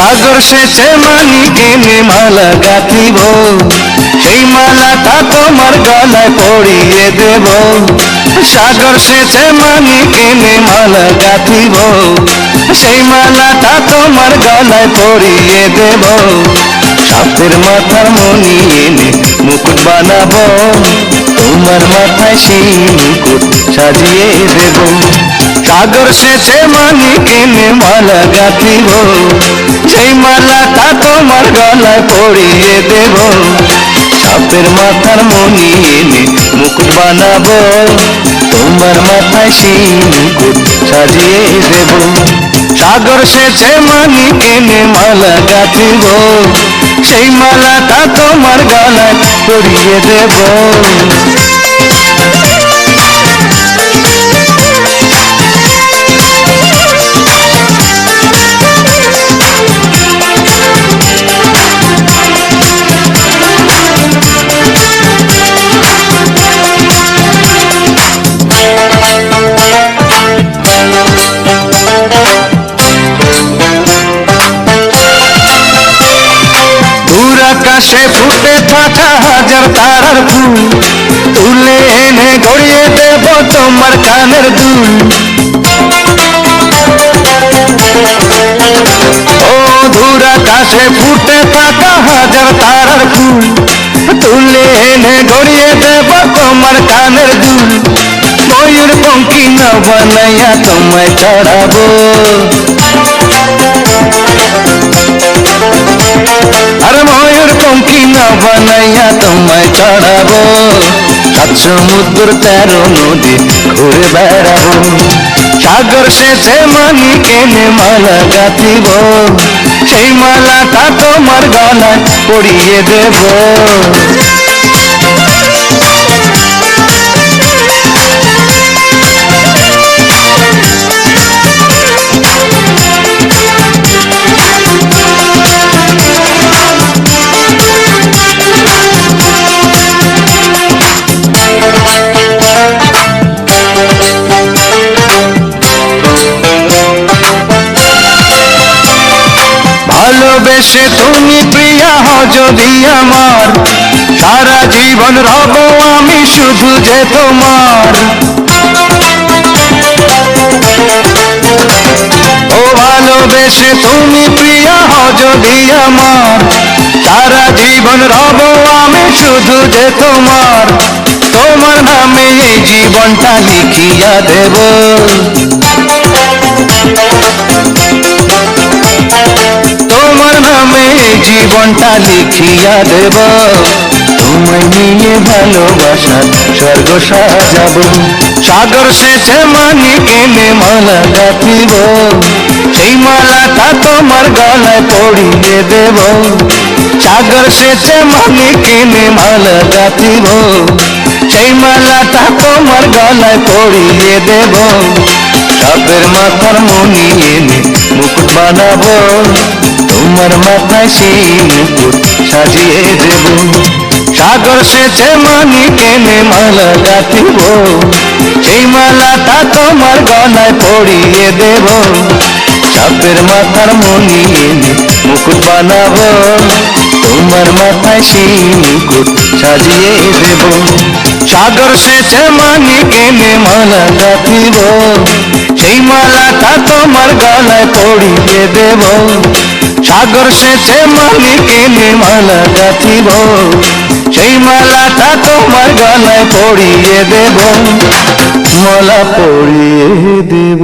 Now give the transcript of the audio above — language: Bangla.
সাগর সেচে মানিক এনে মালা গাঁথিব, সেই মালাটা তোমার গলায় পরিয়ে দেব। সাগর সেচে মানিক এনে মালা গাঁথিব, সেই মালাটা তোমার গলায় পরিয়ে দেব। সাপের মাথার মণি এনে মুকুট বানাবো, তোমার মাথায় সেই মুকুট সাজিয়ে দেব। সাগর সেচে মানিক এনে মালা গাঁথিব, সেই মালাটা তোমার গলায় পরিয়ে দেব। সাপের মাথার মণি এনে মুকুট বানাবো, তোমার মাথায় সেই মুকুট সাজিয়ে দেব। সাগর সেচে মানিক এনে মালা গাঁথিব, সেই মালাটা তোমার গলায় পরিয়ে দেব। আকাশে ফুটে থাকা হাজার তারার ফুল তুলে এনে গড়িয়ে দেব তোমার কানের দুল। ও দূর আকাশে ফুটে থাকা হাজার তারার ফুল তুলে এনে গড়িয়ে দেব তোমার কানের দুল। ময়ূর পঙ্খী না বানাইয়া তোমায় চড়াবো, আর ময়ূর পঙ্খী না বানাইয়া তোমায় চড়াবো। সাত সমুদ্র 13 নদী ঘুরে বেড়াবো। সাগর সেচে মানিক এনে মালা গাঁথিব, সেই মালাটা তোমার গলায় পরিয়ে দেব। ভালোবেসে তুমি প্রিয়া হও যদি আমার, সারা জীবন রব আমি শুধু যে তোমার। ও ভালোবেসে তুমি প্রিয়া হও যদি আমার, সারা জীবন রব আমি শুধু যে তোমার। তোমার নামে এই জীবনটা লিখিয়া দেব, তোমার নামে এই জীবনটা লিখিয়া দেব। তোমায় নিয়ে ভালোবাসার স্বর্গ সাজাবো। সাগর সেচে মানিক এনে মালা গাঁথিব, সেই মালাটা তোমার গলায় পরিয়ে দেব। সাগর সেচে মানিক এনে মালা গাঁথিব, সেই মালাটা তোমার গলায় পরিয়ে দেব। সাপের মাথার মণি এনে মুকুট বানাবো, তোমার মাথায় সেই মুকুট সাজিয়ে দেব। সাগর সেচে মানিক এনে মালা গাঁথিব, সেই মালাটা তোমার গলায় পরিয়ে দেব। সাপের মাথার মণি এনে মুকুট বানাবো, তোমার মাথায় সেই মুকুট সাজিয়ে দেব। সাগর সেচে মানিক এনে মালা গাঁথিব, সেই মালাটা তোমার গলায় পরিয়ে দেব। সাগর সেচে মানিক এনে মালা গাঁথিব, সেই মালাটা তোমার গলায় পরিয়ে দেব, মালা পরিয়ে দেব।